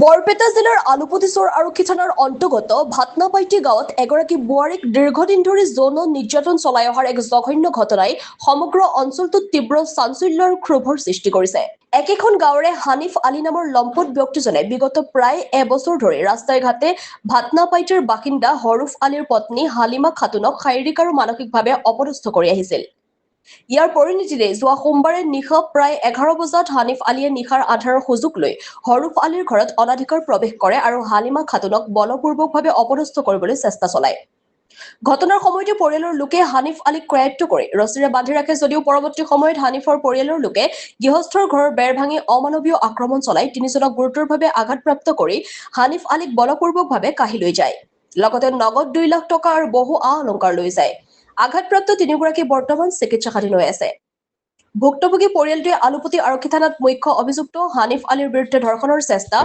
বৰপেটা জিলাৰ আলুপতিচৰ আৰক্ষী থানাৰ অন্তৰ্গত ভাতনাপাইটি গাঁৱত এগৰাকী বোৱাৰীক দীৰ্ঘদিন ধৰি যৌন নিৰ্যাতন চলাই অহাৰ এক জঘন্য ঘটনাই সমগ্ৰ অঞ্চলটোত তীব্ৰ চাঞ্চল্য আৰু ক্ষোভৰ সৃষ্টি কৰিছে। একেখন গাঁৱৰে হানিফ আলী নামৰ লম্পট ব্যক্তিজনে বিগত প্ৰায় এবছৰ ধৰি ৰাস্তাই ঘাটে ভাতনাপাইটিৰ বাসিন্দা হৰুফ আলীৰ পত্নী হালিমা খাতুনক শাৰীৰিক আৰু মানসিকভাৱে অপদস্থ কৰি আহিছিল। ইয়াৰ পৰিণতিৰে যোৱা সোমবাৰে নিশা প্ৰায় 11 বজাত হানিফ আলীয়ে নিশাৰ আধাৰৰ সুযোগ লৈ হৰুফ আলীৰ ঘৰত অনাধিকাৰ প্ৰৱেশ কৰে আৰু হালিমা খাতুনক বলপূৰ্বকভাৱে অপদস্থ কৰিবলৈ চেষ্টা চলায়। ঘটনাৰ সময়তে পৰিয়ালৰ লোকে হানিফ আলীক ক্ৰয়াত্ব কৰি ৰছীৰে বান্ধি ৰাখে যদিও পৰৱৰ্তী সময়ত হানিফৰ পৰিয়ালৰ লোকে গৃহস্থৰ ঘৰৰ বেৰ ভাঙি অমানৱীয় আক্ৰমণ চলাই তিনিজনক গুৰুতৰভাৱে আঘাতপ্ৰাপ্ত কৰি হানিফ আলীক বলপূৰ্বকভাৱে কাঢ়ি লৈ যায়। লগতে নগদ 2 লাখ টকা আৰু বহু অলংকাৰ লৈ যায়। আঘাতপ্ৰাপ্ত তিনিগৰাকী বৰ্তমান চিকিৎসাধীন হৈ আছে। ভুক্তভোগী পৰিয়ালটোৱে আলুপতি আৰক্ষী থানাত মুখ্য অভিযুক্ত হানিফ আলীৰ বিৰুদ্ধে ধৰ্ষণৰ চেষ্টা,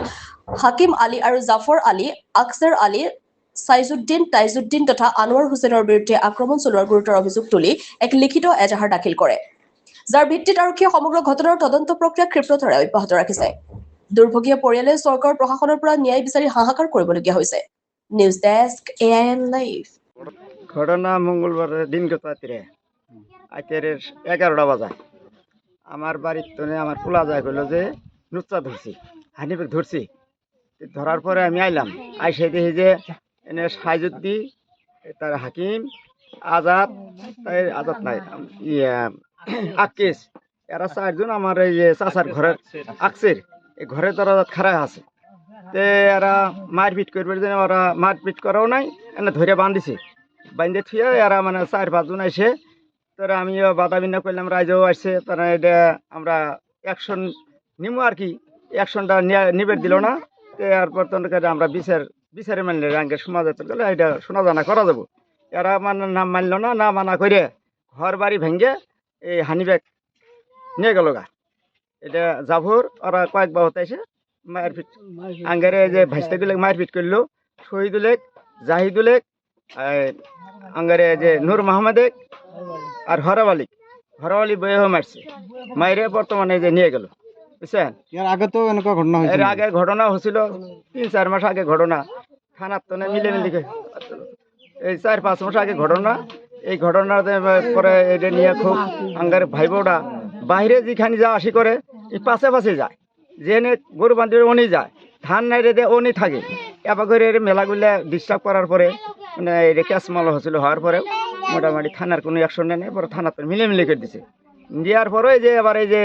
হাকিম আলী আৰু জাফৰ আলী, আকছাৰ আলী, সাইজুদ্দিন, তাইজুদ্দিন তথা আনোৱাৰ হুছেইনৰ বিৰুদ্ধে আক্ৰমণ চলোৱাৰ গুৰুতৰ অভিযোগ তুলি এক লিখিত এজাহাৰ দাখিল কৰে, যাৰ ভিত্তিত আৰক্ষীয়ে সমগ্ৰ ঘটনাৰ তদন্ত প্ৰক্ৰিয়া ক্ষিপ্ৰতাৰে অব্যাহত ৰাখিছে। দুৰ্ভগীয়া পৰিয়ালে চৰকাৰ প্ৰশাসনৰ পৰা ন্যায় বিচাৰি হাহাকাৰ কৰিবলগীয়া হৈছে। News desk AIN live. ঘটনা মঙ্গলবার দিন রাত্রে আজকের 11টা বাজায় আমার বাড়ির তনে আমার পোলা যায় কইল যে নুচ্চা ধরছি, হানিফে ধরছি। ধরার পরে আমি আইলাম, আইসে দেখি যে এনে সাইজুদ্দি, তার হাকিম, আজাদ, আজাদ নাই আকিস, এরা 4 জন আমার এই যে চাচার ঘরের আকসির এই ঘরের দরজাত খাড়ায় আছে। তে এরা মারপিট করবে, ওরা মারপিট করাও নাই, এনে ধরে বান্ধিছে। বাইন্দে থুয়ে এরা মানে 4-5 জন আসে, তারা আমিও বাধা বিন্যা করলাম, রাইজও আসছে, তারা এটা আমরা অ্যাকশন নিমু আর কি, অ্যাকশনটা নিবে দিল না। এরপর তো আমরা বিচারে মানলে রাঙ্গের সমাজে গেলে এটা শোনা জানা করা যাবো। এরা মানে নাম মানল না, না মানা করে ঘর বাড়ি ভেঙে এই হানিব্যাগ নিয়ে গেল গা। এটা জাফর ওরা কয়েক বাহত এসে মারপিট আঙ্গারে যে ভাইস্তাগুলো মারপিট করলো, শহীদুলেক, জাহিদুলেক, আঙ্গারে যে নূর মাহমুদ আর হরওয়ালি বয়ে মারছে, মাইরে বর্তমানে যে নিয়ে গেল, বুঝছেন। এর আগে তো এনেকুৱা ঘটনা এর হয়েছিল। আগে ঘটনা হয়েছিল 3-4 মাস আগে ঘটনা, থানার তো মিলে এই 4-5 মাস আগে ঘটনা। এই ঘটনাতে পরে এটা নিয়ে খুব আঙ্গারে ভাই বোটা বাইরে যেখানে যা আসি করে এই পাশে পাশে যায়, যেখানে গরু বান্ধবে উনি যায়, ধান নাই রে উনি থাকে। এবার করে মেলাগুলা ডিস্টার্ব করার পরে মানে এটা ক্যাশমাল হচ্ছিল, হওয়ার পরে মোটামুটি থানার কোনো অ্যাকশন নেই, পরে থানার তো মিলে করে দিছে। দেওয়ার পরে যে আবার এই যে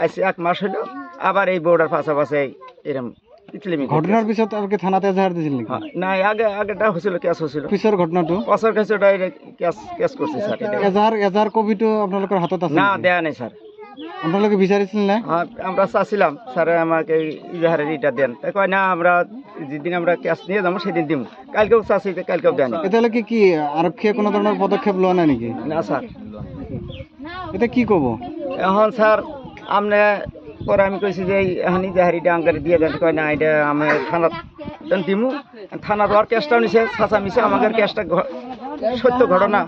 আইসে 1 মাস হইলো, আবার এই বোর্ডার পাশাপাশি এরকম ঘটনার পিছত আর কি থানাতে এজাহার দিছিল নাকি? না, আগেটা হয়েছিল, ক্যাশ হয়েছিল। পিছৰ ঘটনাটো বছর কাছে ক্যাশ করছে স্যার। এজাহার কপিটো আপোনালোকৰ হাতত আছে? না, দেয়া নেই স্যার। আপোনালোকে বিচাৰিছিল না? আমরা চাচ্ছিলাম স্যার আমাকে ইজাহারের ইটা দেন, তাই কয় না আমরা যেদিন আমরা ক্যাশ নিয়ে যাবো সেদিন দিব। কালকেও চাচ্ছি, কালকেও দেন। এতিয়ালৈকে কি আৰক্ষীয়ে কোনো ধৰণৰ পদক্ষেপ লোৱা নাই নেকি? না স্যার। এটা কি কব এখন স্যার আপনি পরে আমি কইছি যে এখন ইজাহারিটা আঙ্কারে দিয়ে দেন, কয় না এটা আমি থানাত দিমু। থানার আর ক্যাশটাও নিছে, চাচা মিছে আমাদের ক্যাশটা সত্য ঘটনা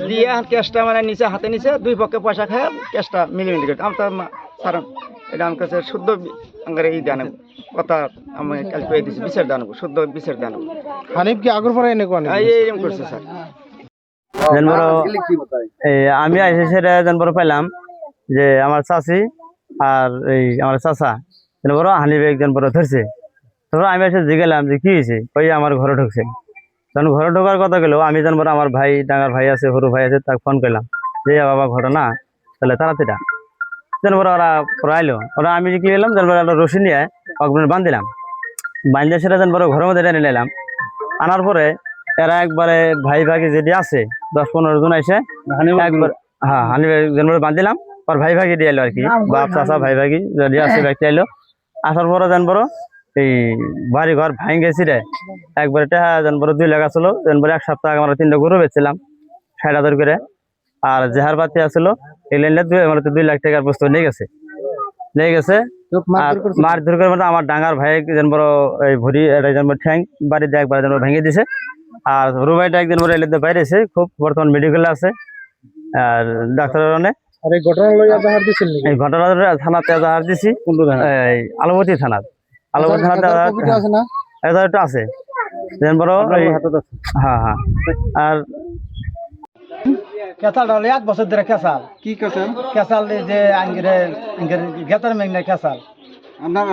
দিয়ে ক্যাশটা মানে নিচে হাতে নিচে, 2 পক্ষে পয়সা খায় ক্যাশটা মিলিমিলি করে। আমি তো স্যার এটা আমার কাছে শুদ্ধ আঙ্গারে ই জানাবো কথা, আমি কাল কয়ে দিচ্ছি বিচার জানাবো, শুদ্ধ বিচার জানাবো। হানিফ কি আগৰ পৰা এনেকুৱা এইরকম করছে স্যার। আমি এসে সেটা জানবার পাইলাম যে আমার চাচি আর এই আমার চাচা বড় হানিফ একজন বড় ধরছে। তারপর আমি এসে জিগেলাম যে কি হয়েছে, ওই আমার ঘরে ঢুকছে। তখন ঘরে ঢোকার কথা গেল, আমি জানবো আমার ভাই, ডাঙার ভাই আছে, সরু ভাই আছে, তাকে ফোন করলাম যে বাবা ঘটনা, তাহলে তাড়াতাড়ি জানবো ওরা আইলো। ওরা আমি কি এলাম জানবো একটা রশি নিয়ে অগ্নের বান্ধিলাম, বান্ধে সেটা জানবো ঘরের মধ্যে টেনে নিলাম। আনার পরে এরা একবারে ভাই ভাগি যেটি আছে 10-15 জন এসে একবার হানিফ জানবো বান্ধিলাম, আর ভাই ভাগি দিয়ে এলো আর কি, বাপ চাচা ভাই ভাগি যদি আছে ব্যক্তি এলো। আসার পরে জানবো এই বাড়ি ঘর ভাঙ গেছি রে, একবারে টেহা জানবো 2 লাখ আসলো। জানবো 1 সপ্তাহ আগে আমরা 3টা গরু বেচছিলাম 60,000 করে, আর জেহার পাতি আসলো এই লাইনটা 2 লাখ টাকার বস্তু নিয়ে গেছে। মারধর করে মানে আমার ডাঙার ভাই জানবো এই ভরি জানবো ঠ্যাং বাড়ি দিয়ে একবার জানবো ভেঙে দিছে। আর সরু ভাইটা একদিন বলে এলিতে বাইরেছে, খুব বর্তমান মেডিকেলে আছে আর ডাক্তারের অনেক। আর এই ঘটনা লইয়া এজাহার দিছিল নাকি? এই ঘটনা থানাতে এজাহার দিছি, আলুপতি থানার। আলুপুর থানাতে কপিটা আছে না একটু আছে যেন বড় হ্যাঁ হ্যাঁ আর কেঁচাল হলে 1 বছর ধরে কেঁচাল কি কাছেন কেঁচাল এই যে গেতার মেঘনা কেঁচাল আপনার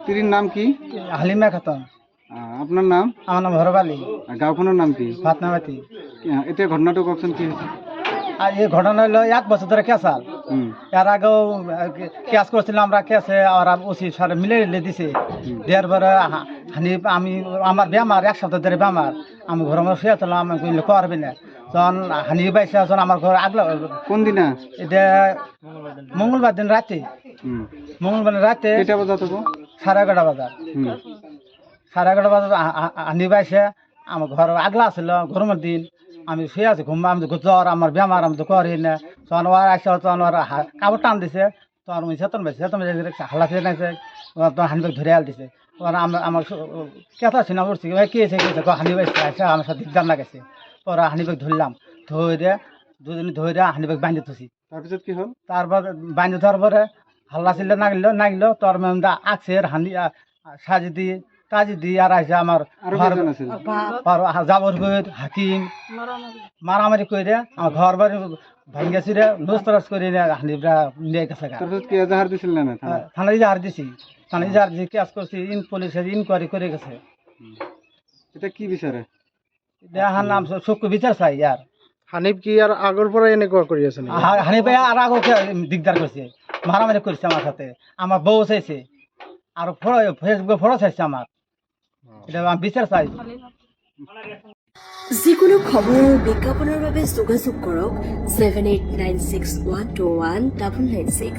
স্ত্রীর নাম কি হালিমা খাতন। আপনার নাম আমার নাম হরবালি আর গাঁওখনের নাম কি ভাতনাবাতি। এতে ঘটনাটা করছেন কি হয়েছে? আর এই ঘটনা হলো 1 বছর ধরে কেঁচাল। হুম এর আগেও ক্যাশ করছিলাম আমরা, ক্যাশে আর ওসি সারে মিলে দিছে দেওয়ার পরে হানিফ আমি আমার বেমার 1 সপ্তাহ ধরে বেমার, আমি ঘরের মধ্যে শুয়েছিলাম, আমি কইলে করবি না। তখন হানিফ বাইসে যখন আমার ঘরে আগলা কোন দিনা এটা মঙ্গলবার দিন রাতে, হুম মঙ্গলবার রাতে এটা বাজাতো গো 11:30 বাজার, হুম 11:30 বাজার হানিফ বাইসে আমার ঘর আগলা আসছিল গরমের দিন, আমি শুয়ে আছি ঘুম, আমি তো জ্বর, আমার বেমার, আমি তো করি না। তখন ওর আসে, তখন ওর কাপড় টান দিছে, তখন ওই চেতন পাইছে, হাল্লা ফিরে নাইছে, তখন হানিফাকে ধরে আল দিছে। তখন আমার কেঁচা ছিল উঠছি, কে এসে গেছে হানি পাইছে, আসে আমার সাথে দিকদার না গেছে। পরে হানিফাকে ধরলাম, ধরে দুজনে ধরে হানিফাকে বাঁধে তুছি। তারপিছত কি হল তারপর বাঁধে ধরার পরে হাল্লা ছিল নাগিল তোর মেমদা আকছের হানি সাজি দিয়ে কাজি দিয়ে আর আসে আমার আরো কয়জন আছে জাবর হাকিম মারামারি করে আমার ঘর বাড়ি ভাঙ্গেছি রে, লুস্তরাজ করে হানিফরা নিয়ে গেছে। তারপিছত কি এজাহার দিছিল না থানা ইজাহার দিছি, থানা ইজাহার দিয়ে কেস করছি, পুলিশের ইনকোয়ারি করে গেছে। এটা কি বিচারে দেহার নাম চক্ষু বিচার চাই ইয়ার। হানিফ কি আর আগর পরে এনেকুৱা কৰি আছে হানি ভাই আর আগে দিকদার করছে, মারামারি করছে আমার সাথে, আমার বউ চাইছে, আর ফেসবুকে ফটো চাইছে আমার, এটা আমি বিচার চাই। যিকোনো খবৰ আৰু বিজ্ঞাপনৰ বাবে যোগাযোগ কৰক 7896121996।